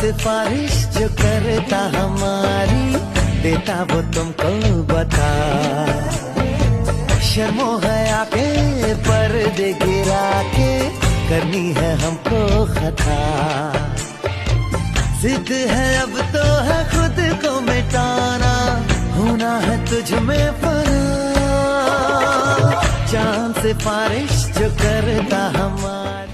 सिफारिश जो करता हमारी, देता वो तुमको बता। शर्मो हया के पर्दे गिरा के करनी है हमको खता। जिद है अब तो है खुद को मिटाना, होना है तुझ में फना। चांद सिफारिश जो करता हमारी।